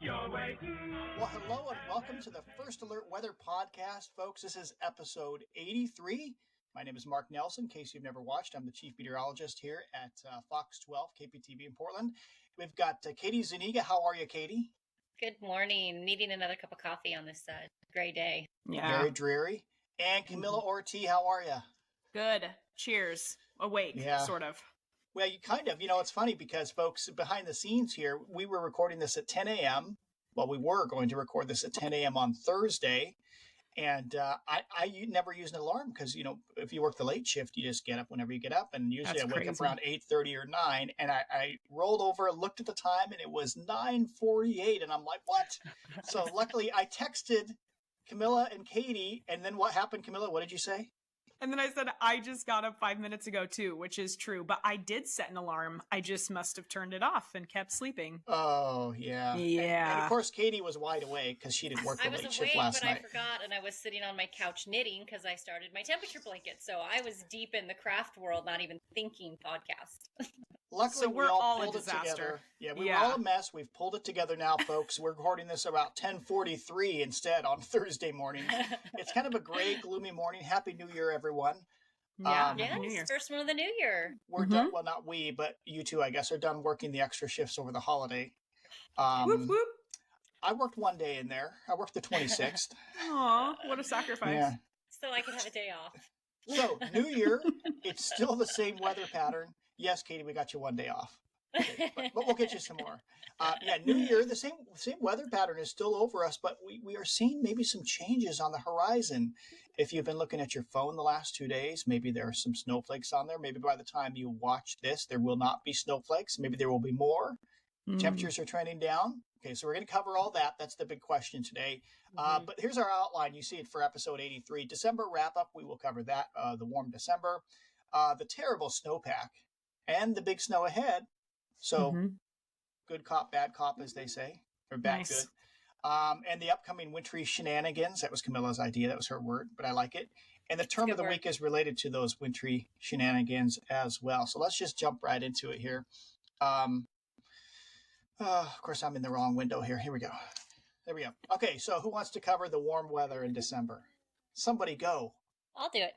your way. Well, hello and welcome to the First Alert Weather Podcast, folks. This is episode 83. My name is Mark Nelson. In case you've never watched, I'm the chief meteorologist here at Fox 12 KPTV in Portland. We've got Katie Zuniga. How are you, Katie? Good morning. Needing another cup of coffee on this gray day. Yeah. Very dreary. And Camila Ortiz, how are you? Good. Cheers. Awake, sort of. Well, you kind of. You know, it's funny because, folks, behind the scenes here, we were recording this at 10 a.m. Well, we were going to record this at 10 a.m. on Thursday. And I never use an alarm because, you know, if you work the late shift, you just get up whenever you get up. And usually I wake up around 8:30 or 9. And I rolled over, looked at the time, and it was 9:48. And I'm like, what? So luckily I texted Camila and Katie. And then what happened, Camila? What did you say? And then I said, I just got up 5 minutes ago too, which is true. But I did set an alarm. I just must have turned it off and kept sleeping. Oh, yeah. Yeah. And of course, Katie was wide awake because she didn't work the late shift last night. I was awake, but I forgot, and I was sitting on my couch knitting because I started my temperature blanket. So I was deep in the craft world, not even thinking podcast. Luckily, so we're we all a pulled it disaster. together. Yeah, we were all a mess. We've pulled it together now, folks. We're recording this about 10:43 instead on Thursday morning. It's kind of a gray, gloomy morning. Happy New Year, everyone. Yeah, yes, New Year. First one of the new year. We're done. Well, not we, but you two, I guess, are done working the extra shifts over the holiday. Whoop, whoop. I worked one day in there. I worked the 26th. Aw, what a sacrifice. Yeah. So I could have a day off. So, New Year, it's still the same weather pattern. Yes, Katie, we got you one day off. Okay, but we'll get you some more. New Year, the same weather pattern is still over us, but we are seeing maybe some changes on the horizon. If you've been looking at your phone the last 2 days, maybe there are some snowflakes on there. Maybe by the time you watch this, there will not be snowflakes. Maybe there will be more. Temperatures are trending down. Okay, so we're going to cover all that. That's the big question today. But here's our outline. You see it for episode 83. December wrap-up, we will cover that, the warm December, the terrible snowpack, and the big snow ahead. So good cop, bad cop, as they say, or bad good. And the upcoming wintry shenanigans. That was Camila's idea. That was her word, but I like it. And the term of the week is related to those wintry shenanigans as well. So let's just jump right into it here. Of course, I'm in the wrong window here. Here we go. There we go. Okay, so who wants to cover the warm weather in December? Somebody go. I'll do it.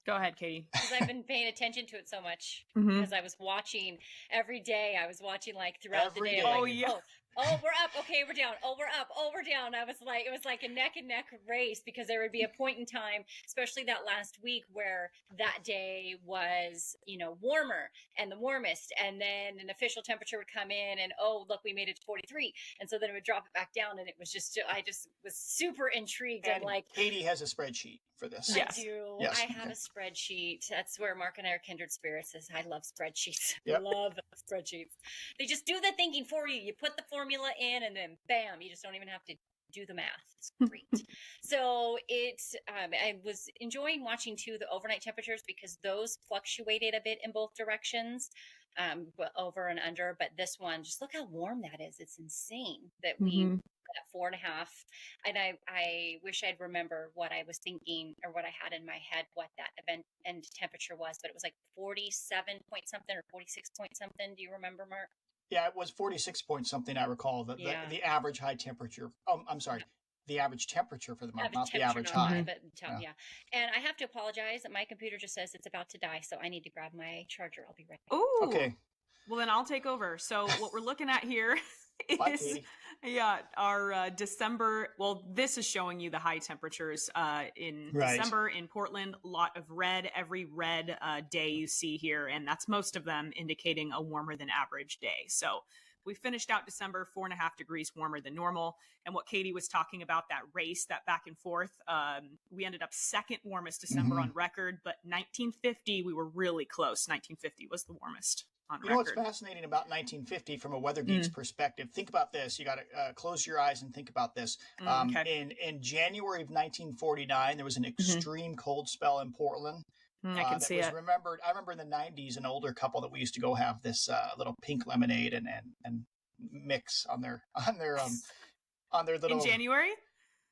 Go ahead, Katie. Because I've been paying attention to it so much. Because I was watching every day. I was watching like throughout the day. Oh, like, yeah. Oh, we're up. Okay, we're down. Oh, we're up. Oh, we're down. It was like a neck and neck race because there would be a point in time, especially that last week, where that day was, warmer and the warmest. And then an official temperature would come in and, oh, look, we made it to 43. And so then it would drop it back down. And it was just, I just was super intrigued. And like, Katie has a spreadsheet for this. Yes. I do. Yes. I have a spreadsheet. That's where Mark and I are kindred spirits. I love spreadsheets. Yep. Love spreadsheets. They just do the thinking for you. You put the formula in and then bam, you just don't even have to do the math. It's great. So I was enjoying watching too the overnight temperatures because those fluctuated a bit in both directions, but over and under. But this one, just look how warm that is. It's insane that we at 4.5. And I wish I'd remember what I was thinking or what I had in my head, what that event end temperature was, but it was like 47 point something or 46 point something. Do you remember, Mark? Yeah, it was 46 point something, I recall, the average high temperature. Oh, I'm sorry. The average temperature for the month, not the average high. Yeah. And I have to apologize that my computer just says it's about to die, so I need to grab my charger. I'll be right back. Ooh. Okay. Well, then I'll take over. So what we're looking at here is, our December. Well, this is showing you the high temperatures in December in Portland. A lot of red, every red day you see here. And that's most of them indicating a warmer than average day. So we finished out December 4.5 degrees warmer than normal. And what Katie was talking about, that race, that back and forth, we ended up second warmest December on record. But 1950, we were really close. 1950 was the warmest. You know what's fascinating about 1950 from a weather geek's perspective? Think about this. You got to close your eyes and think about this. In January of 1949, there was an extreme cold spell in Portland. I can see it. I remember in the 90s, an older couple that we used to go have this little pink lemonade and mix on their little. In January?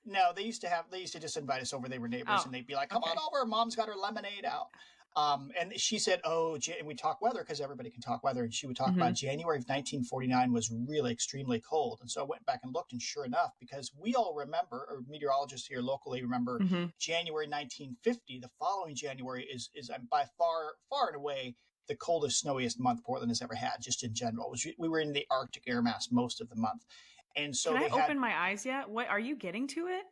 No, they used to just invite us over. They were neighbors, and they'd be like, "Come on over, Mom's got her lemonade out." And she said, and we talk weather because everybody can talk weather. And she would talk about January of 1949 was really extremely cold. And so I went back and looked, and sure enough, because we all remember, or meteorologists here locally remember, January 1950, the following January is by far and away the coldest, snowiest month Portland has ever had, just in general. We were in the Arctic air mass most of the month. And so can I open my eyes yet? What are you getting to it?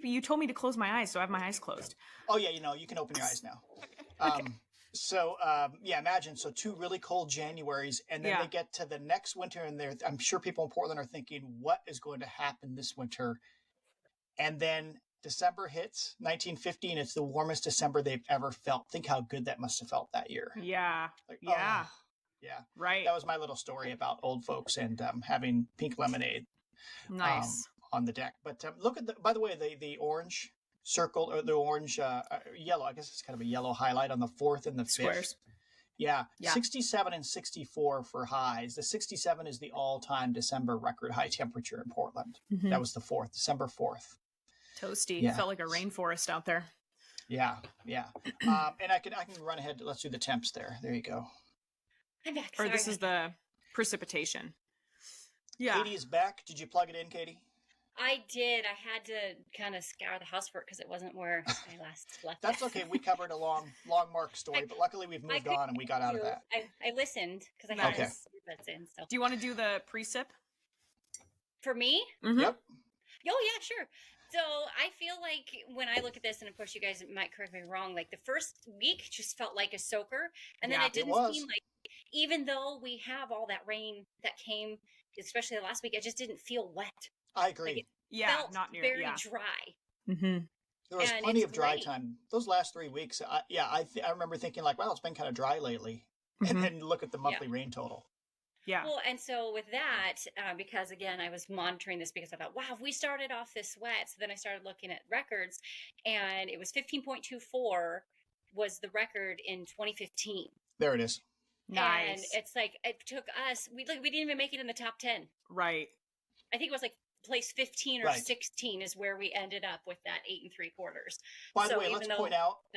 You told me to close my eyes, so I have my eyes closed. Oh yeah, you can open your eyes now. Okay. Imagine 2 really cold Januaries, and then they get to the next winter, and I'm sure people in Portland are thinking, what is going to happen this winter? And then December hits, 1950, and it's the warmest December they've ever felt. Think how good that must have felt that year. Yeah. Yeah. Right. That was my little story about old folks and having pink lemonade. Nice. On the deck. But look at by the way, the orange circle, or the orange yellow, I guess it's kind of a yellow highlight on the 4th and the 5th. Squares. Yeah. 67 and 64 for highs. The 67 is the all-time December record high temperature in Portland. That was the 4th, December 4th. Toasty. Felt like a rainforest out there. Yeah. And I can run ahead. Let's do the temps there. There you go. I'm back. Or this is the precipitation. Yeah. Katie is back. Did you plug it in, Katie? I did. I had to kind of scour the house for it because it wasn't where I last left. That's okay. We covered a long Mark story, but luckily we've moved on and we got out of that. I listened because I had earbuds in. So. Do you want to do the precip? For me? Mm-hmm. Yep. Oh, yeah, sure. So I feel like when I look at this, and of course you guys might correct me wrong, like the first week just felt like a soaker. And then it didn't seem like, even though we have all that rain that came, especially the last week, it just didn't feel wet. I agree. Like felt not near. Very dry. There was plenty of dry time. Those last 3 weeks, I remember thinking like, wow, it's been kind of dry lately. And then look at the monthly rain total. Yeah. Well, and so with that, because again, I was monitoring this because I thought, wow, if we started off this wet. So then I started looking at records, and it was 15.24 was the record in 2015. There it is. Nice. And it's like, it took us, we didn't even make it in the top 10. Right. I think it was like place 15 or 16 is where we ended up with that 8 3/4. By the way, we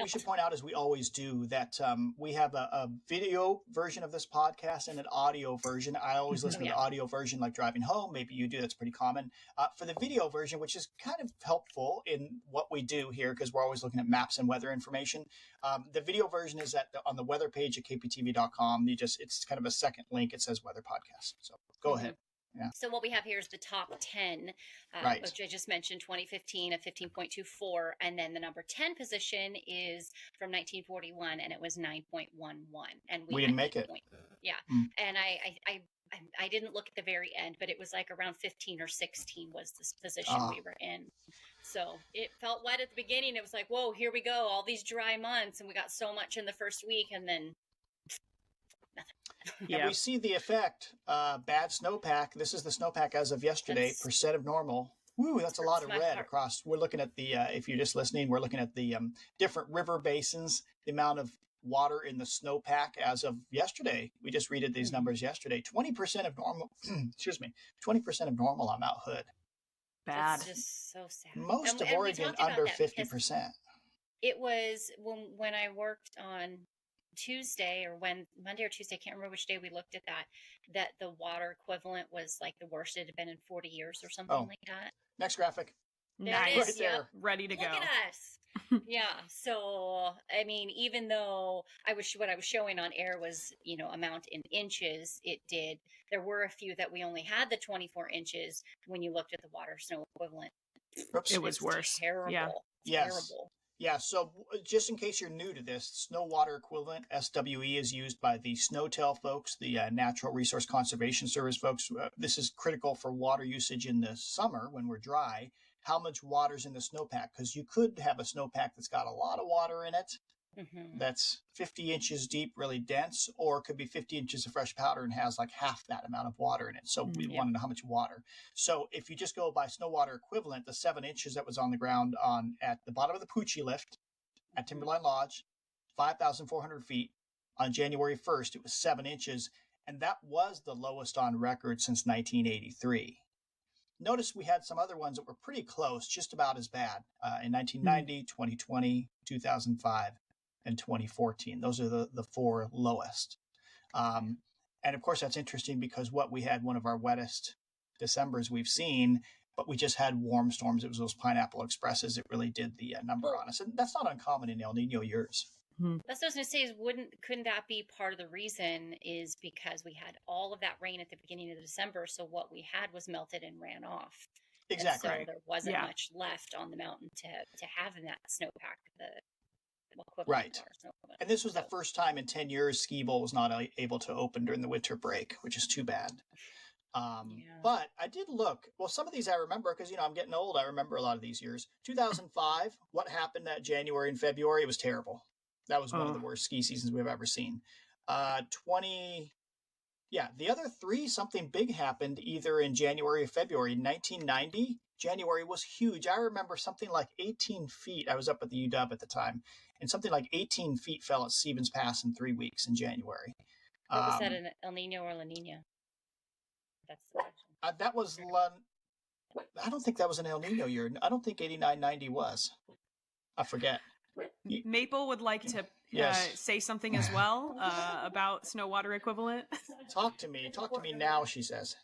should point out, as we always do, that we have a video version of this podcast and an audio version. I always listen to the audio version, like driving home. Maybe you do. That's pretty common. For the video version, which is kind of helpful in what we do here, because we're always looking at maps and weather information. The video version is on the weather page at kptv.com. It's kind of a second link. It says weather podcast. So go ahead. Yeah. So what we have here is the top 10, which I just mentioned, 2015 at 15.24. And then the number 10 position is from 1941, and it was 9.11. And we didn't make it. Yeah. And I didn't look at the very end, but it was like around 15 or 16 was this position we were in. So it felt wet at the beginning. It was like, whoa, here we go. All these dry months. And we got so much in the first week, and then nothing. And we see the effect. Bad snowpack. This is the snowpack as of yesterday. Percent of normal. Woo, that's a lot of red across. We're looking at the, if you're just listening, we're looking at the different river basins, the amount of water in the snowpack as of yesterday. We just read these numbers yesterday. 20% of normal, 20% of normal on Mount Hood. Bad. It's just so sad. Most of Oregon under 50%. It was when I worked on Tuesday or Monday or Tuesday, I can't remember which day we looked at that the water equivalent was like the worst it had been in 40 years or something like that. Next graphic. Nice. Right there. Ready to go. Look at us. Yeah. So, I mean, even though what I was showing on air was, amount in inches, there were a few that we only had the 24 inches when you looked at the water snow equivalent. Oops. It was worse. Terrible. Yeah. Terrible. Yeah, so just in case you're new to this, snow water equivalent, SWE, is used by the SNOTEL folks, the Natural Resource Conservation Service folks. This is critical for water usage in the summer when we're dry. How much water's in the snowpack? Because you could have a snowpack that's got a lot of water in it, that's 50 inches deep, really dense, or it could be 50 inches of fresh powder and has like half that amount of water in it. So we want to know how much water. So if you just go by snow water equivalent, the 7 inches that was on the ground at the bottom of the Poochie lift at Timberline Lodge, 5,400 feet, on January 1st, it was 7 inches, and that was the lowest on record since 1983. Notice we had some other ones that were pretty close, just about as bad, in 1990, 2020, 2005. and 2014. Those are the four lowest. And of course, that's interesting because we had one of our wettest Decembers we've seen, but we just had warm storms. It was those Pineapple Expresses. It really did the number on us. And that's not uncommon in El Nino years. That's what I was going to say is couldn't that be part of the reason is because we had all of that rain at the beginning of December. So what we had was melted and ran off. Exactly. And so there wasn't much left on the mountain to have in that snowpack, right. And this was the first time in 10 years Ski Bowl was not able to open during the winter break, which is too bad. But I did look. Well, some of these I remember because, I'm getting old. I remember a lot of these years. 2005, what happened that January and February? It was terrible. That was one of the worst ski seasons we've ever seen. The other three, something big happened either in January or February. 1990, January was huge. I remember something like 18 feet. I was up at the UW at the time, and something like 18 feet fell at Stevens Pass in 3 weeks in January. Was that an El Nino or La Nina? That's the question. That was I don't think that was an El Nino year. I don't think 89-90 was. I forget. Maple would like to say something as well about snow water equivalent. Talk to me now, she says.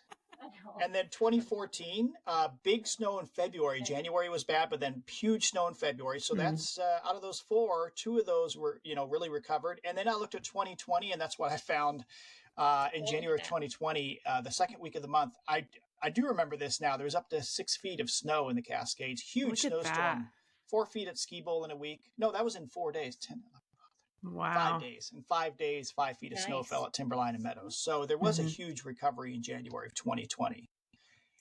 And then 2014, big snow in February. January was bad, but then huge snow in February. So that's out of those four, two of those were really recovered. And then I looked at 2020, and that's what I found in January of 2020, the second week of the month. I do remember this now. There was up to 6 feet of snow in the Cascades. Huge snowstorm. 4 feet at Ski Bowl in a week. No, that was in 4 days. 10, wow. 5 days. In 5 days, 5 feet of snow fell at Timberline and Meadows. So there was a huge recovery in January of 2020.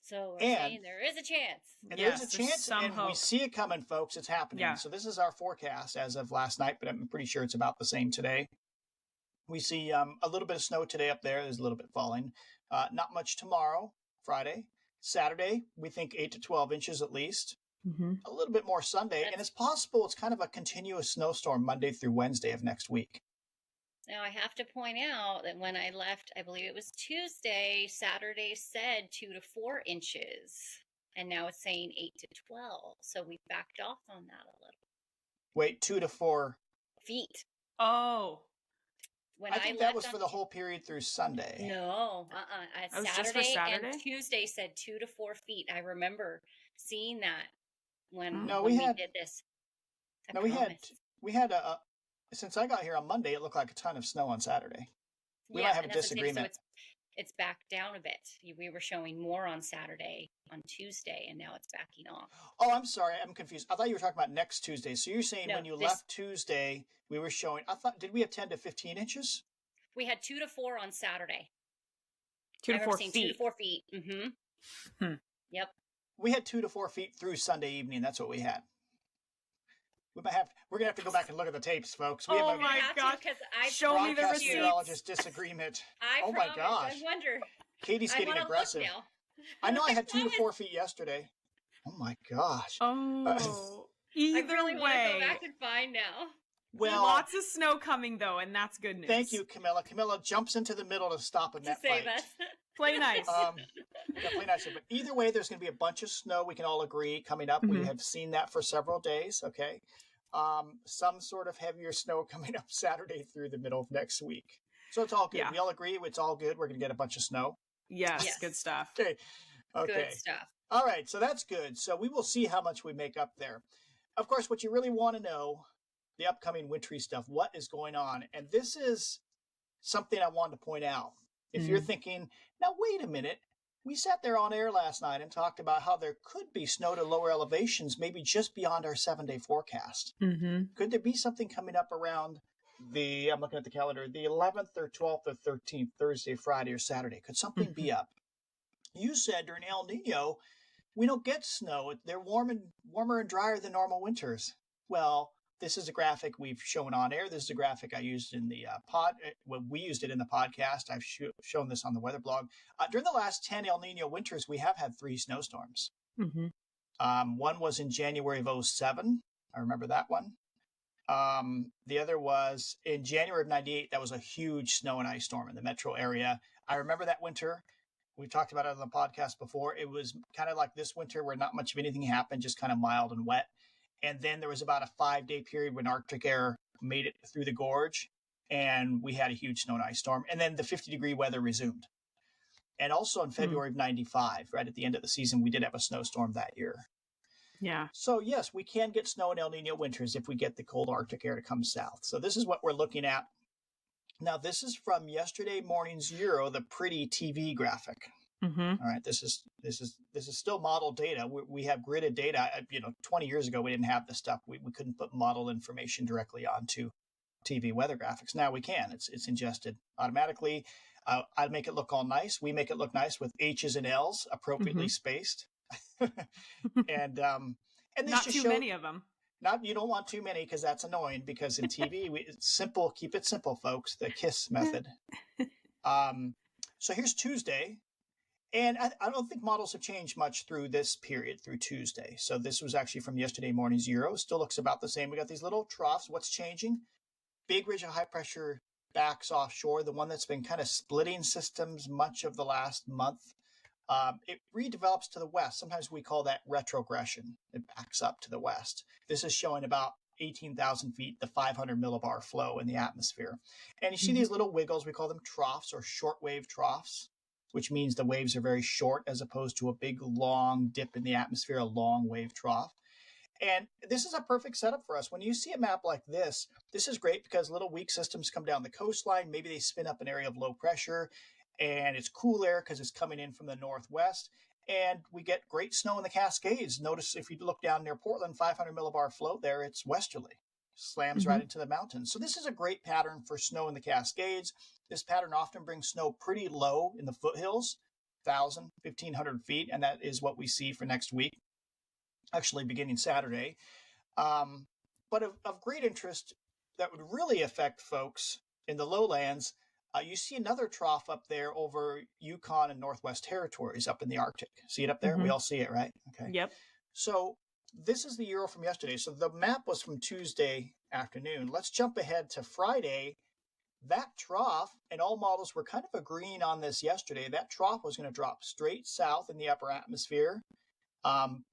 So we're saying there is a chance. And there's a chance, and we see it coming, folks. It's happening. Yeah. So this is our forecast as of last night, but I'm pretty sure it's about the same today. We see a little bit of snow today up there. There's a little bit falling. Not much tomorrow, Friday. Saturday, we think 8 to 12 inches at least. A little bit more Sunday, and it's possible it's kind of a continuous snowstorm Monday through Wednesday of next week. Now, I have to point out that when I left, I believe it was Tuesday, Saturday said 2 to 4 inches, and now it's saying 8 to 12. So we backed off on that a little. Wait, 2 to 4 feet. Oh. I think that was for the whole period through Sunday. No, Saturday and Tuesday said 2 to 4 feet. I remember seeing that. When we did this. We had since I got here on Monday, it looked like a ton of snow on Saturday. We might have a disagreement. So it's backed down a bit. We were showing more on Saturday, on Tuesday, and now it's backing off. Oh, I'm sorry. I'm confused. I thought you were talking about next Tuesday. So you're saying when you left Tuesday, we were showing, did we have 10 to 15 inches? We had 2 to 4 on Saturday. 2 to 4 feet. 2 to 4 feet. Mm-hmm. Yep. We had 2 to 4 feet through Sunday evening. That's what we had. We're gonna have to go back and look at the tapes, folks. We have my God! Show me the receipts. Meteorologist disagreement. Oh my gosh! I wonder. Katie's getting aggressive. I know I had 2 to 4 feet yesterday. Oh my gosh! Oh, either I really way, want to go back and find now. Well, lots of snow coming though, and that's good news. Thank you, Camilla. Camilla jumps into the middle to stop a net fight. Play nice. Play nice. But either way, there's going to be a bunch of snow. We can all agree coming up. We have seen that for several days. Okay. Some sort of heavier snow coming up Saturday through the middle of next week. So it's all good. Yeah. We all agree it's all good. We're going to get a bunch of snow. Yes. Good stuff. Okay. Good stuff. All right. So that's good. So we will see how much we make up there. Of course, what you really want to know, the upcoming wintry stuff, what is going on. And this is something I wanted to point out. If you're thinking, now wait a minute, we sat there on air last night and talked about how there could be snow to lower elevations, maybe just beyond our 7-day forecast. Could there be something coming up around I'm looking at the calendar, the 11th or 12th or 13th, Thursday, Friday, or Saturday? Could something be up? You said during El Nino, we don't get snow. They're warmer and drier than normal winters. Well, this is a graphic we've shown on air. This is a graphic I used in the we used it in the podcast. I've shown this on the weather blog. During the last 10 El Nino winters, we have had 3 snowstorms. One was in January of 2007. I remember that one. The other was in January of 98. That was a huge snow and ice storm in the metro area. I remember that winter. We've talked about it on the podcast before. It was kind of like this winter where not much of anything happened, just kind of mild and wet. And then there was about a 5-day period when Arctic air made it through the gorge, and we had a huge snow and ice storm. And then the 50-degree weather resumed. And also in February of 95, right at the end of the season, we did have a snowstorm that year. Yeah. So yes, we can get snow in El Nino winters if we get the cold Arctic air to come south. So this is what we're looking at. Now, this is from yesterday morning's Euro, the pretty TV graphic. All right, this is still model data. We have gridded data. 20 years ago we didn't have this stuff. We couldn't put model information directly onto TV weather graphics. Now we can. It's ingested automatically. I make it look all nice. We make it look nice with H's and L's appropriately spaced. and this not just too many of them. You don't want too many because that's annoying. Because in TV, it's simple. Keep it simple, folks. The KISS method. So here's Tuesday. And I don't think models have changed much through this period, through Tuesday. So this was actually from yesterday morning's Euro. Still looks about the same. We got these little troughs. What's changing? Big ridge of high pressure backs offshore, the one that's been kind of splitting systems much of the last month. It redevelops to the west. Sometimes we call that retrogression. It backs up to the west. This is showing about 18,000 feet, the 500 millibar flow in the atmosphere. And you see these little wiggles. We call them troughs or shortwave troughs, which means the waves are very short as opposed to a big, long dip in the atmosphere, a long wave trough. And this is a perfect setup for us. When you see a map like this is great because little weak systems come down the coastline. Maybe they spin up an area of low pressure, and it's cool air because it's coming in from the northwest. And we get great snow in the Cascades. Notice if you look down near Portland, 500 millibar flow there, it's westerly. Slams right into the mountains. So this is a great pattern for snow in the Cascades. This pattern often brings snow pretty low in the foothills, 1,000, 1,500 feet, and that is what we see for next week, actually beginning Saturday. But of great interest that would really affect folks in the lowlands, you see another trough up there over Yukon and Northwest Territories up in the Arctic. See it up there? We all see it, right? Okay. Yep. So this is the Euro from yesterday. So the map was from Tuesday afternoon. Let's jump ahead to Friday. That trough, and all models were kind of agreeing on this yesterday, that trough was going to drop straight south in the upper atmosphere,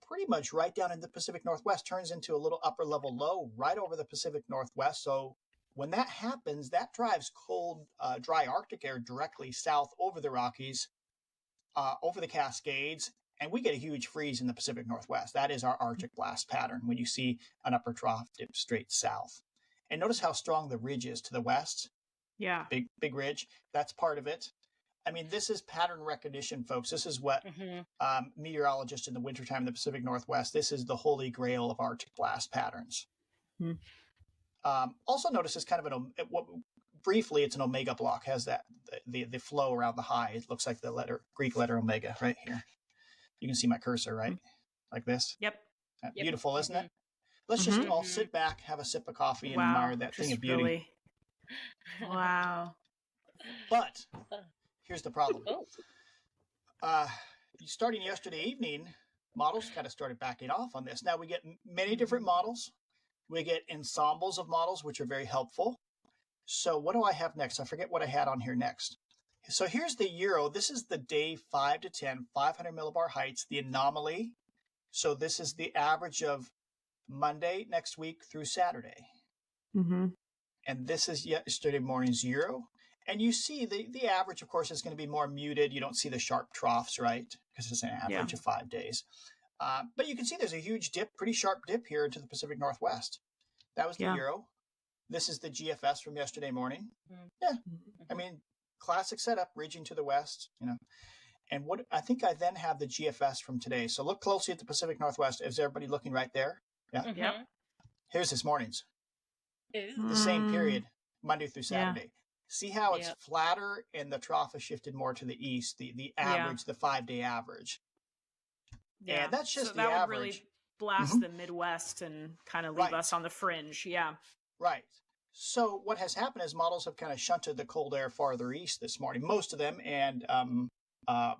pretty much right down in the Pacific Northwest, turns into a little upper level low right over the Pacific Northwest. So when that happens, that drives cold, dry Arctic air directly south over the Rockies, over the Cascades, and we get a huge freeze in the Pacific Northwest. That is our Arctic blast pattern when you see an upper trough dip straight south. And notice how strong the ridge is to the west. Yeah. Big ridge. That's part of it. I mean, this is pattern recognition, folks. This is what meteorologists in the wintertime in the Pacific Northwest, this is the holy grail of Arctic blast patterns. Also notice it's kind of briefly, it's an omega block, has that the flow around the high. It looks like the Greek letter omega right here. You can see my cursor, right? Like this. Yep. Beautiful, isn't it? Let's just all sit back, have a sip of coffee, and admire that thing of beauty. Really... Wow. But here's the problem. Starting yesterday evening, models kind of started backing off on this. Now we get many different models. We get ensembles of models, which are very helpful. So what do I have next? I forget what I had on here next. So here's the Euro. This is the day 5 to 10, 500 millibar heights, the anomaly. So this is the average of Monday next week through Saturday. And this is yesterday morning's Euro. And you see the average, of course, is going to be more muted. You don't see the sharp troughs, right? Because it's an average of 5 days. But you can see there's a huge dip, pretty sharp dip here into the Pacific Northwest. That was the Euro. This is the GFS from yesterday morning. I mean, classic setup, ridging to the west, And what I think I then have the GFS from today. So look closely at the Pacific Northwest. Is everybody looking right there? Yeah. Here's this morning's. The same period, Monday through Saturday. See how it's flatter and the trough has shifted more to the east, the average, the 5-day average. Yeah, and that's just so the that average. Would really blast the Midwest and kind of leave us on the fringe. Yeah. Right. So what has happened is models have kind of shunted the cold air farther east this morning, most of them, and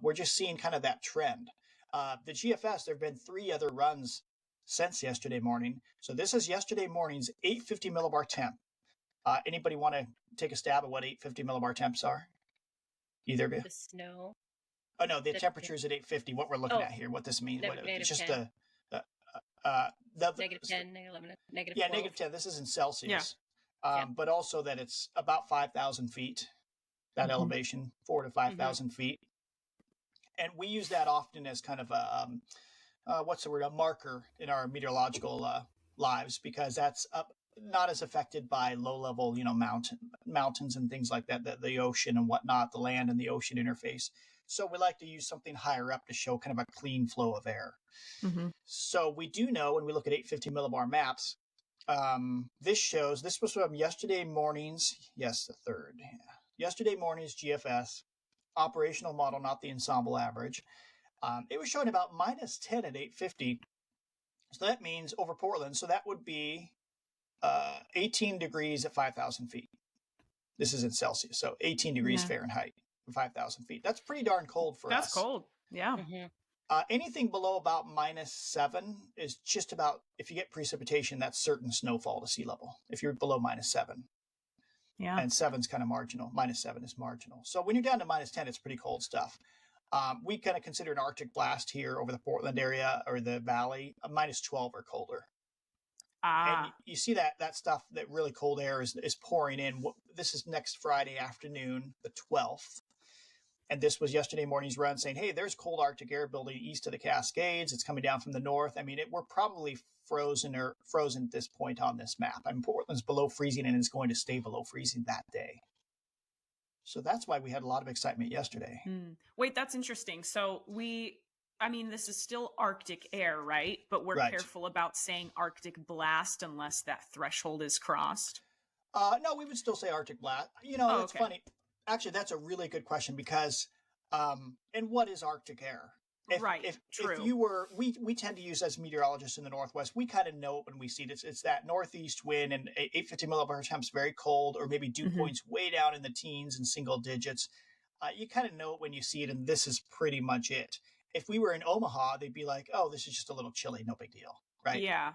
we're just seeing kind of that trend. The GFS, there have been 3 other runs since yesterday morning. So this is yesterday morning's 850 millibar temp. Anybody want to take a stab at what 850 millibar temps are? Either of you? The snow. Oh, no, the temperature is at 850. What we're looking at here, what this means. It's just -10. the -10, -11, -10. Yeah, -10. This is in Celsius. but also that it's about 5,000 feet, that elevation, 4,000 to 5,000 feet. And we use that often as kind of a, a marker in our meteorological lives, because that's not as affected by low level, mountains and things like that, the ocean and whatnot, the land and the ocean interface. So we like to use something higher up to show kind of a clean flow of air. So we do know when we look at 850 millibar maps, this was from yesterday morning's, the 3rd. Yesterday morning's GFS, operational model, not the ensemble average. It was showing about minus 10 at 850. So that means over Portland. So that would be 18 degrees at 5,000 feet. This is in Celsius. So 18 degrees Fahrenheit at 5,000 feet. That's pretty darn cold for us. That's cold. Yeah. Anything below about minus 7 is just about, if you get precipitation, that's certain snowfall to sea level. If you're below minus 7. Yeah. And 7's kind of marginal. Minus 7 is marginal. So when you're down to minus 10, it's pretty cold stuff. We kind of consider an Arctic blast here over the Portland area or the valley, minus 12 or colder. And you see that stuff, that really cold air is pouring in. This is next Friday afternoon, the 12th. And this was yesterday morning's run saying, hey, there's cold Arctic air building east of the Cascades. It's coming down from the north. I mean, we're probably frozen at this point on this map. I mean, Portland's below freezing and it's going to stay below freezing that day. So that's why we had a lot of excitement yesterday. Wait, that's interesting. So this is still Arctic air, right? But we're careful about saying Arctic blast unless that threshold is crossed. No, we would still say Arctic blast. It's funny. Actually, that's a really good question because, and what is Arctic air? True. We tend to use, as meteorologists in the Northwest, we kind of know when we see it. It's that northeast wind and 850 millibar temps, very cold, or maybe dew points way down in the teens and single digits. You kind of know it when you see it, and this is pretty much it. If we were in Omaha, they'd be like, oh, this is just a little chilly, no big deal, right? Yeah.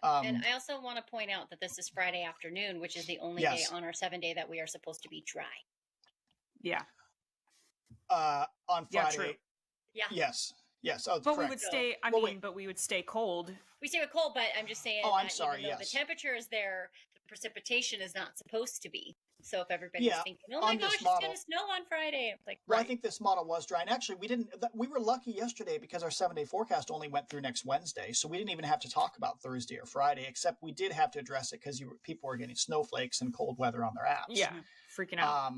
And I also want to point out that this is Friday afternoon, which is the only day on our 7-day that we are supposed to be dry. Yeah. On Friday. Yeah, true. Yeah. Yes. Oh, but correct. we would stay. But we would stay cold. We stay cold, but I'm just saying. Oh, I'm sorry. Even though the temperature is there, the precipitation is not supposed to be. So if everybody's thinking, "Oh my gosh, it's going to snow on Friday," like, well, I think this model was dry, and actually, we were lucky yesterday because our 7-day forecast only went through next Wednesday, so we didn't even have to talk about Thursday or Friday. Except we did have to address it because people were getting snowflakes and cold weather on their apps. Yeah, freaking out.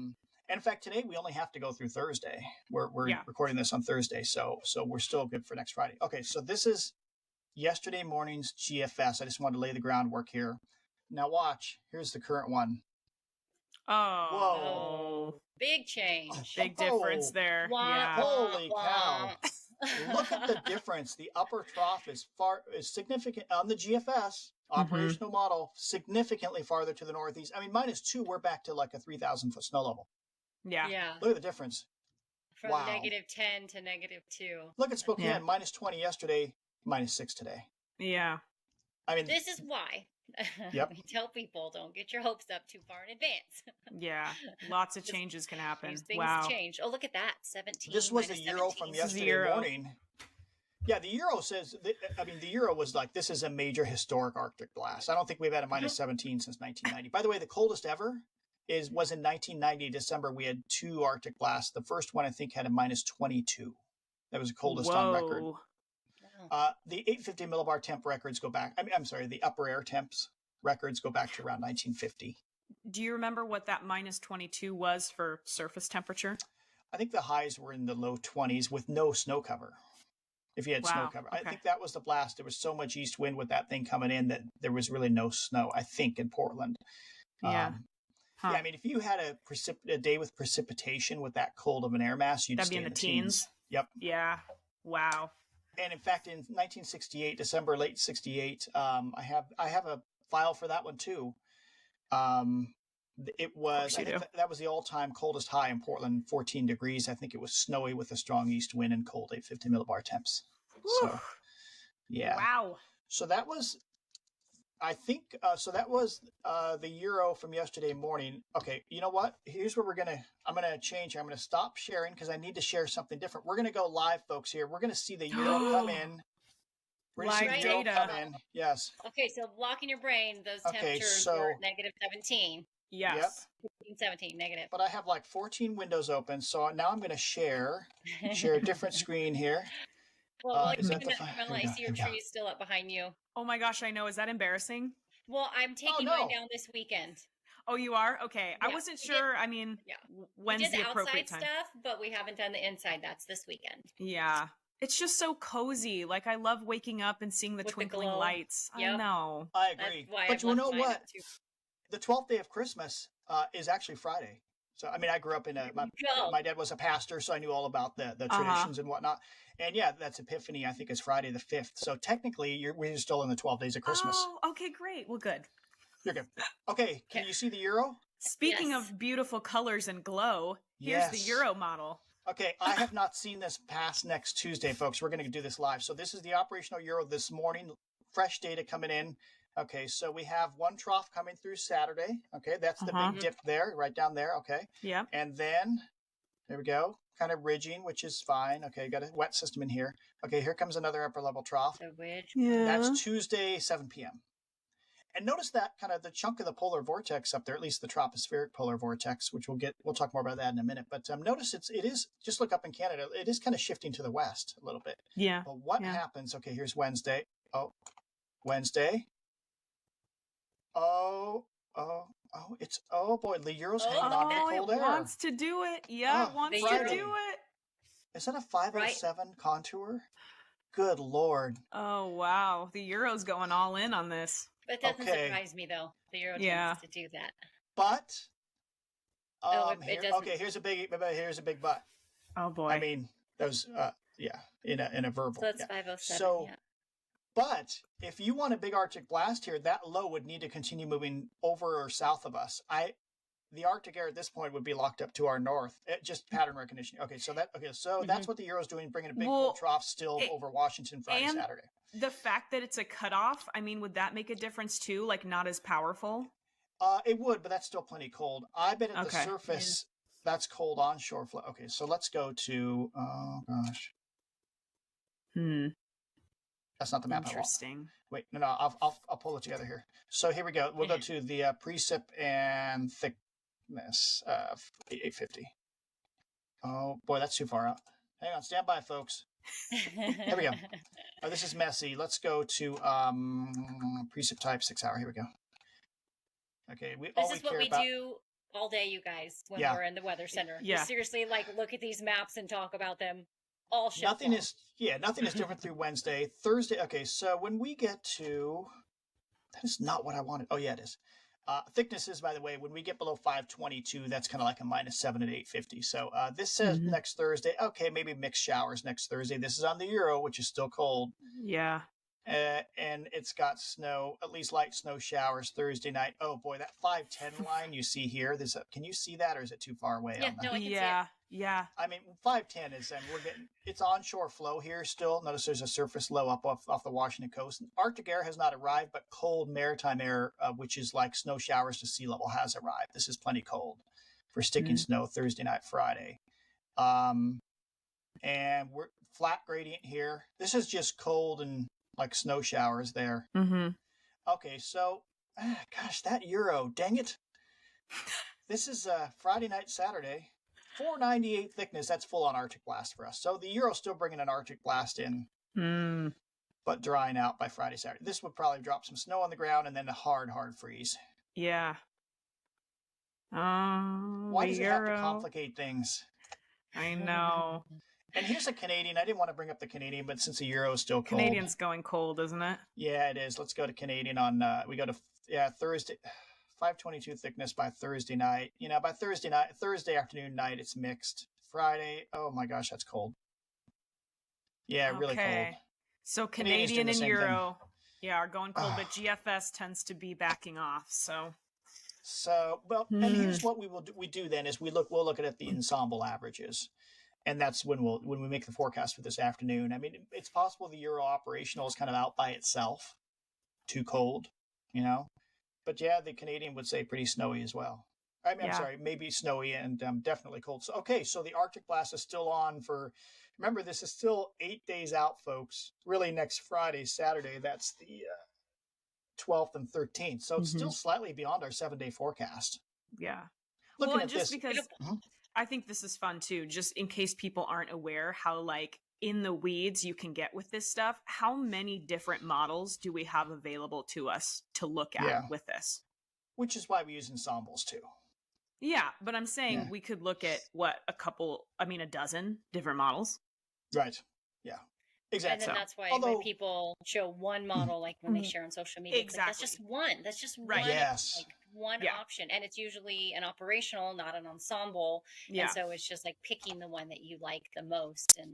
And in fact, today we only have to go through Thursday. We're recording this on Thursday, so we're still good for next Friday. Okay, so this is yesterday morning's GFS. I just wanted to lay the groundwork here. Now watch. Here's the current one. Oh, whoa! Big change. Big difference there. Yeah. Holy cow! Look at the difference. The upper trough is significant on the GFS. Operational model, significantly farther to the northeast. I mean, minus 2, we're back to like a 3,000 foot snow level. Yeah. Look at the difference. From negative 10 to negative 2. Look at Spokane, minus 20 yesterday, minus 6 today. Yeah. I mean, this is why we tell people don't get your hopes up too far in advance. Yeah. Lots of changes can happen. Things change. Oh, look at that. 17. This was the Euro from yesterday morning. Yeah, the Euro says, the Euro was like, this is a major historic Arctic blast. I don't think we've had a minus 17 since 1990. By the way, the coldest ever was in 1990, December. We had 2 Arctic blasts. The first one, I think, had a minus 22. That was the coldest on record. The 850 millibar temp records go back. The upper air temps records go back to around 1950. Do you remember what that minus 22 was for surface temperature? I think the highs were in the low 20s with no snow cover. If you had snow cover. Okay. I think that was the blast. There was so much east wind with that thing coming in that there was really no snow, I think, in Portland. Yeah. Yeah, I mean, if you had a day with precipitation with that cold of an air mass, you'd stay in the teens. Yep. Yeah. Wow. And in fact, in 1968, December, late 68, I have a file for that one too. It was, I think that was the all-time coldest high in Portland, 14 degrees. I think it was snowy with a strong east wind and cold 850 millibar temps. Woo. So, yeah. Wow. So that was, I think, the Euro from yesterday morning. Okay, you know what? Here's where I'm going to change. I'm going to stop sharing because I need to share something different. We're going to go live, folks, here. We're going to see the Euro come in Live see the euro data. come in. Yes. Okay, so block in your brain, those Okay, temperatures so- were negative 17. Yes. 15, 17, negative. But I have like 14 windows open, so now I'm going to share a different screen here. Well, while Is you're that doing the that, fi- Camilla, I here we go, see your here we go. tree is still up behind you. Oh my gosh, I know. Is that embarrassing? Well, I'm taking no. mine down this weekend. Oh, you are? Okay. I Yeah, wasn't we did- sure. I mean, yeah. when's We did the the appropriate outside time? stuff, but we haven't done the inside. That's this weekend. Yeah. It's just so cozy. Like, I love waking up and seeing the With the twinkling glow. lights. I Yep. know. I That's agree. why But I've you left know mine what? up too. The 12th day of Christmas is actually Friday. So, I mean, I grew up in my dad was a pastor, so I knew all about the traditions and whatnot. And yeah, that's Epiphany, I think, is Friday the 5th. So technically, we're still in the 12 days of Christmas. Oh, okay, great. Well, good. You're good. Okay, can you see the euro? Speaking Yes. of beautiful colors and glow, here's the Yes. Euro model. Okay, I have not seen this past next Tuesday, folks. We're going to do this live. So this is the operational euro this morning. Fresh data coming in. Okay, so we have one trough coming through Saturday. Okay, that's the big dip there, right down there. Okay. Yep. And then, there we go, kind of ridging, which is fine. Okay, got a wet system in here. Okay, here comes another upper level trough. The wedge. Yeah. That's Tuesday, 7 p.m. And notice that kind of the chunk of the polar vortex up there, at least the tropospheric polar vortex, which we'll talk more about that in a minute. But notice it is, just look up in Canada, it is kind of shifting to the west a little bit. Yeah. But what happens? Okay, here's Wednesday. Wednesday. Oh boy, the euro's hanging on to the cold it air. wants to do it. Yeah, it wants to Friday. do it. Is that a 507 contour? Good Lord. Oh, wow. The Euro's going all in on this. But it doesn't surprise me, though. The euro tends to do that. But, it doesn't. okay, here's a big but. Oh, boy. I mean, those, in a verbal. So it's 507, So, but if you want a big Arctic blast here, that low would need to continue moving over or south of us. The Arctic air at this point would be locked up to our north. Just pattern recognition. Okay, so that's what the Euro's doing, bringing a big cold trough still over Washington Friday, Saturday. The fact that it's a cutoff, I mean, would that make a difference too? Like, not as powerful? It would, but that's still plenty cold. I bet at the surface, that's cold onshore flow. Okay, so let's go to, oh gosh. That's not the map. Interesting. Wait, no, I'll pull it together here. So here we go. We'll go to the precip and thickness, 850. Oh boy, that's too far out. Hang on, stand by, folks. Here we go. Oh, this is messy. Let's go to precip type 6 hour. Here we go. Okay, this is what we do all day, you guys, when we're in the weather center. Yeah. We seriously, look at these maps and talk about them all show. Nothing is different through Wednesday. Thursday, okay, so when we get to, that is not what I wanted. Oh, yeah, it is. Thicknesses, by the way, when we get below 522, that's kind of like a -7 at 850. So this says next Thursday, okay, maybe mixed showers next Thursday. This is on the Euro, which is still cold. Yeah. And it's got snow, at least light snow showers Thursday night. Oh boy, that 510 line you see here. Can you see that, or is it too far away? Yeah, no, I can see it. Yeah. I mean, 510 is, it's onshore flow here still. Notice there's a surface low up off the Washington coast. Arctic air has not arrived, but cold maritime air, which is like snow showers to sea level, has arrived. This is plenty cold for sticking snow Thursday night, Friday. And we're flat gradient here. This is just cold and like snow showers there. Okay, so, gosh, that Euro, dang it. This is Friday night, Saturday. 498 thickness, that's full on Arctic blast for us. So the Euro's still bringing an Arctic blast in, but drying out by Friday, Saturday. This would probably drop some snow on the ground and then a hard freeze. Yeah. Why does it have to complicate things? I know. And here's a Canadian. I didn't want to bring up the Canadian, but since the Euro is still cold. Canadian's going cold, isn't it? Yeah, it is. Let's go to Canadian on, we go to, Thursday. 522 thickness by Thursday night. By Thursday afternoon, night, it's mixed. Friday, oh my gosh, that's cold. Yeah, really cold. So Canadian and Euro, are going cold, but GFS tends to be backing off. So and here's what we do then is we'll look at the ensemble averages. And that's when we make the forecast for this afternoon. I mean, it's possible the Euro operational is kind of out by itself, too cold, But yeah, the Canadian would say pretty snowy as well. I'm sorry, maybe snowy and definitely cold. So, okay, so the Arctic blast is still on for, remember, this is still 8 days out, folks. Really, next Friday, Saturday, that's the 12th and 13th. So it's still slightly beyond our 7-day forecast. Yeah. Looking well, at just this, because I think this is fun too, just in case people aren't aware how like in the weeds you can get with this stuff. How many different models do we have available to us to look at with this? Which is why we use ensembles too. Yeah, but I'm saying we could look at a dozen different models. Right. Yeah. Exactly. And then that's why when people show one model, like when they share on social media, it's like, that's just one. That's just one. Yes. Like one option, and it's usually an operational, not an ensemble. Yeah. And so it's just like picking the one that you like the most, and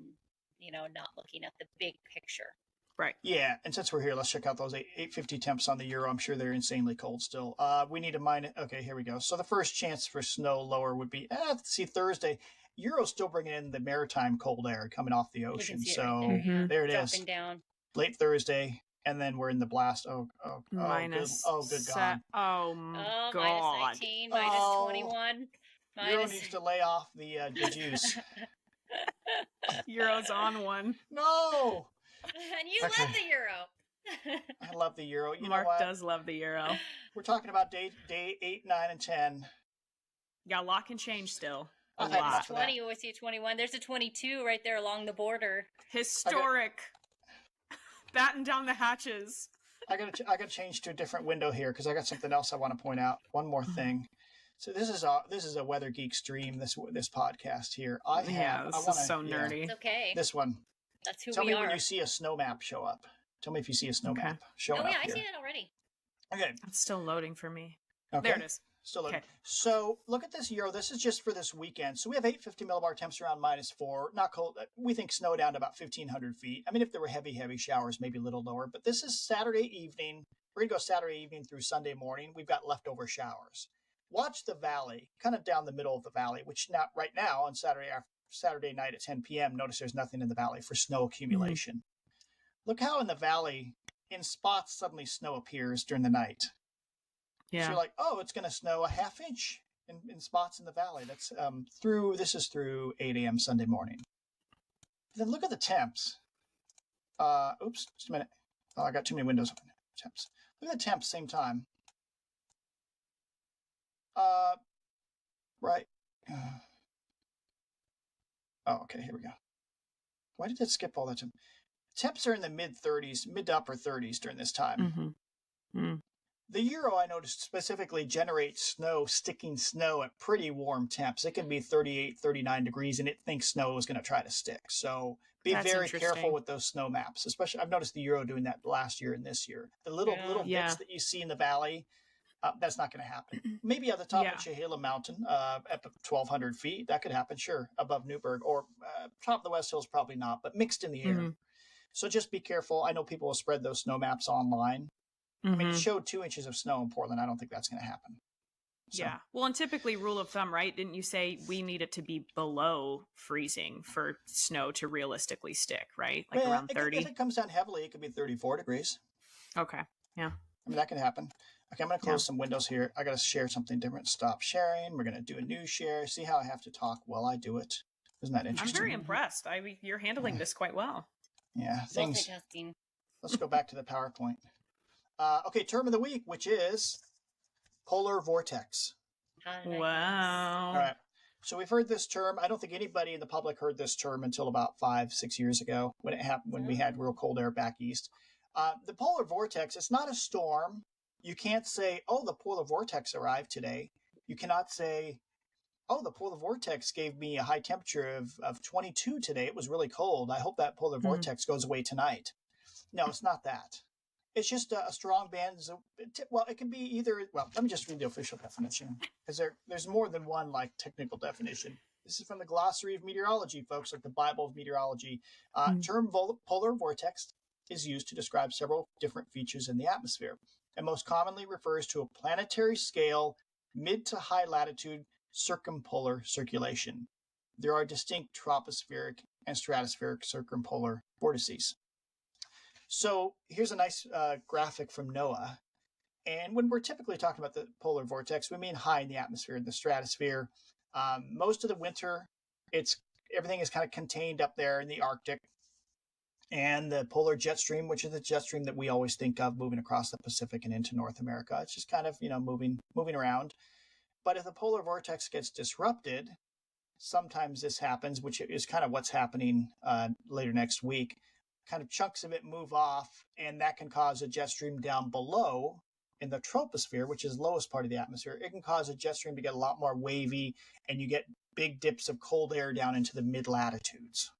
not looking at the big picture. Right. Yeah, and since we're here, let's check out those 850 temps on the euro. I'm sure they're insanely cold still. We need to mine it. Okay, here we go. So the first chance for snow lower would be, see, Thursday. Euro's still bringing in the maritime cold air coming off the ocean. So there it is. Dropping down. Late Thursday, and then we're in the blast. Minus good God. Oh, God. Minus 19, minus 21. Euro needs to lay off the juice. Euro's on one. No! And you love the euro. I love the euro. Mark does love the euro. We're talking about day 8, 9, and 10. Yeah, lock and change still. A lot. 20, you always see a 21. There's a 22 right there along the border. Historic. Batten down the hatches. I gotta change to a different window here because I got something else I want to point out. One more thing. So this is a Weather Geek stream. This podcast here. This is so nerdy. It's okay. This one. That's who Tell we me are. when you see a snow map show up. Tell me if you see a snow map showing up. Oh yeah, I see it already. Okay. It's still loading for me. Okay. There it is. Still loading. Okay. So look at this euro. This is just for this weekend. So we have 850 millibar temps around -4. Not cold. We think snow down to about 1,500 feet. I mean, if there were heavy showers, maybe a little lower. But this is Saturday evening. We're going to go Saturday evening through Sunday morning. We've got leftover showers. Watch the valley, kind of down the middle of the valley, which right now on Saturday night at 10 p.m., notice there's nothing in the valley for snow accumulation. Look how in the valley, in spots, suddenly snow appears during the night. Yeah. So you're like, oh, it's going to snow a half inch in spots in the valley. That's this is through 8 a.m. Sunday morning. Then look at the temps. Oops, just a minute. Oh, I got too many windows open. Temps. Look at the temps, same time. Right. Okay, here we go. Why did it skip all that time? Temps are in the mid to upper 30s during this time. The euro, I noticed, specifically generates sticking snow at pretty warm temps. It can be 38, 39 degrees, and it thinks snow is going to try to stick. So be very careful with those snow maps. Especially, I've noticed the euro doing that last year and this year. The little bits that you see in the valley, that's not going to happen. Maybe at the top of Chehala Mountain, at 1,200 feet, that could happen, sure, above Newburgh. Or top of the West Hills, probably not, but mixed in the air. So just be careful. I know people will spread those snow maps online. I mean, it showed 2 inches of snow in Portland. I don't think that's going to happen. So. Yeah. Well, and typically, rule of thumb, right? Didn't you say we need it to be below freezing for snow to realistically stick, right? Like around 30? If it comes down heavily, it could be 34 degrees. Okay. Yeah. I mean, that can happen. Okay, I'm going to close some windows here. I got to share something different. Stop sharing. We're going to do a new share. See how I have to talk while I do it. Isn't that interesting? I'm very impressed. You're handling this quite well. Yeah. Multitasking. Let's go back to the PowerPoint. Okay, term of the week, which is polar vortex. Wow. All right. So we've heard this term. I don't think anybody in the public heard this term until about 5-6 years ago when it happened, when we had real cold air back east. The polar vortex, it's not a storm. You can't say, oh, the polar vortex arrived today. You cannot say, oh, the polar vortex gave me a high temperature of 22 today. It was really cold. I hope that polar vortex goes away tonight. No, it's not that. It's just a strong band. Well, it can be either. Well, let me just read the official definition because there's more than one technical definition. This is from the Glossary of Meteorology, folks, like the Bible of Meteorology. Term polar vortex is used to describe several different features in the atmosphere, and most commonly refers to a planetary scale mid to high latitude circumpolar circulation. There are distinct tropospheric and stratospheric circumpolar vortices. So here's a nice graphic from NOAA. And when we're typically talking about the polar vortex, we mean high in the atmosphere, in the stratosphere. Most of the winter, everything is kind of contained up there in the Arctic. And the polar jet stream, which is the jet stream that we always think of moving across the Pacific and into North America, it's just kind of, moving around. But if the polar vortex gets disrupted, sometimes this happens, which is kind of what's happening later next week. Kind of chunks of it move off, and that can cause a jet stream down below in the troposphere, which is the lowest part of the atmosphere. It can cause a jet stream to get a lot more wavy, and you get big dips of cold air down into the mid-latitudes.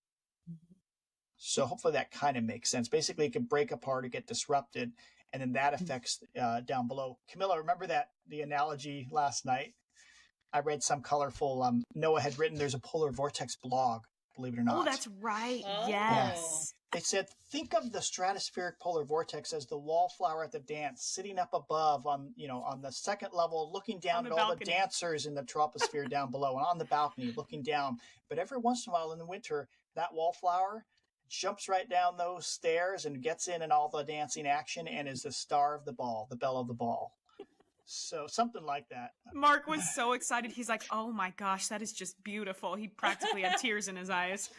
So hopefully that kind of makes sense. Basically, it can break apart or get disrupted, and then that affects down below. Camila, remember the analogy last night? I read some colorful, Noah had written, there's a polar vortex blog, believe it or not. Oh, that's right. Oh. Yes. They said, think of the stratospheric polar vortex as the wallflower at the dance, sitting up above on the second level, looking down at all the dancers in the troposphere down below, and on the balcony looking down. But every once in a while in the winter, that wallflower jumps right down those stairs and gets in all the dancing action and is the star of the ball, the belle of the ball. So something like that. Mark was so excited. He's like, oh my gosh, that is just beautiful. He practically had tears in his eyes.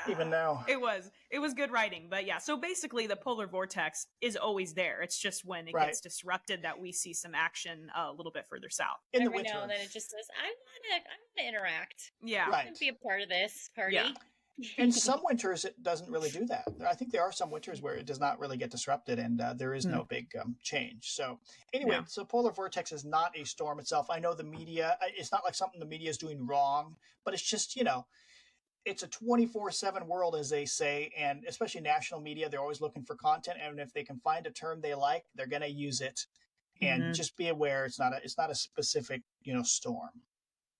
Even now. It was good writing. But yeah, so basically the polar vortex is always there. It's just when it gets disrupted that we see some action a little bit further south. In the Every winter. now and then it just says, I want to interact. Yeah. I want to be a part of this party. Yeah. And some winters, it doesn't really do that. I think there are some winters where it does not really get disrupted, and there is no big change. So anyway, so polar vortex is not a storm itself. I know the media, it's not like something the media is doing wrong, but it's just, it's a 24/7 world, as they say, and especially national media, they're always looking for content. And if they can find a term they like, they're going to use it. And just be aware, it's not a specific, storm.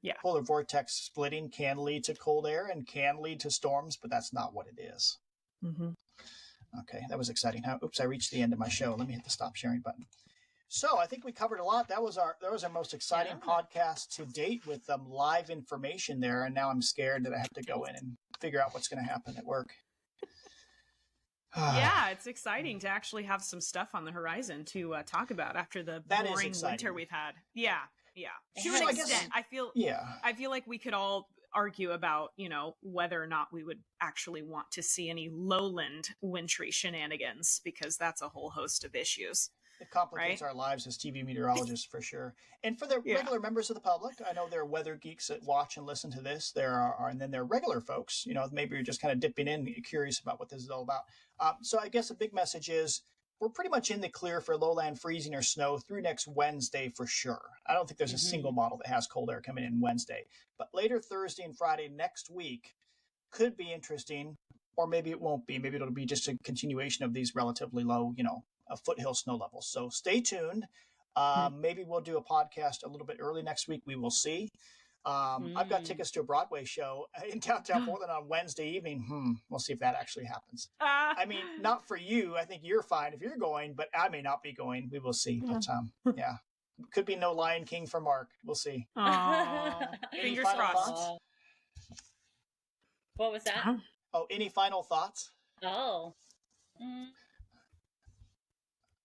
Yeah. Polar vortex splitting can lead to cold air and can lead to storms, but that's not what it is. Mm-hmm. Okay, that was exciting. Oops, I reached the end of my show. Let me hit the stop sharing button. So I think we covered a lot. That was our most exciting podcast to date with live information there. And now I'm scared that I have to go in and figure out what's going to happen at work. Yeah, it's exciting to actually have some stuff on the horizon to talk about after the boring winter we've had. Yeah. To an extent, I feel like we could all argue about, whether or not we would actually want to see any lowland wintry shenanigans, because that's a whole host of issues. It complicates our lives as TV meteorologists for sure. And for the regular members of the public, I know there are weather geeks that watch and listen to this. And then there are regular folks, maybe you're just kind of dipping in, curious about what this is all about. So I guess a big message is we're pretty much in the clear for lowland freezing or snow through next Wednesday for sure. I don't think there's a single model that has cold air coming in Wednesday. But later Thursday and Friday next week could be interesting, or maybe it won't be. Maybe it'll be just a continuation of these relatively low, foothill snow levels. So stay tuned. Maybe we'll do a podcast a little bit early next week. We will see. I've got tickets to a Broadway show in downtown Portland on Wednesday evening. We'll see if that actually happens. I mean, not for you. I think you're fine if you're going, but I may not be going. We will see. But yeah, could be no Lion King for Mark. We'll see. Fingers crossed. Thoughts? What was that? Oh, any final thoughts? Oh.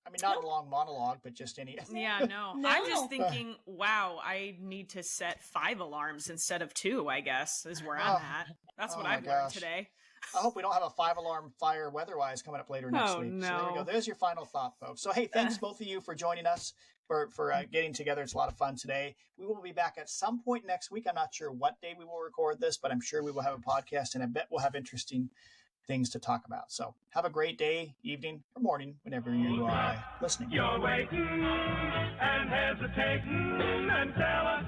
I mean, not a long monologue, but just any. Yeah, no. I'm just thinking, wow, I need to set 5 alarms instead of 2, I guess, is where I'm at. That's what I've learned today. I hope we don't have a 5-alarm fire weather-wise coming up later next week. No. So there we go. There's your final thought, folks. So, hey, thanks both of you for joining us, for getting together. It's a lot of fun today. We will be back at some point next week. I'm not sure what day we will record this, but I'm sure we will have a podcast, and I bet we'll have interesting things to talk about. So have a great day, evening, or morning, whenever you are listening. You're waiting and hesitating and tell us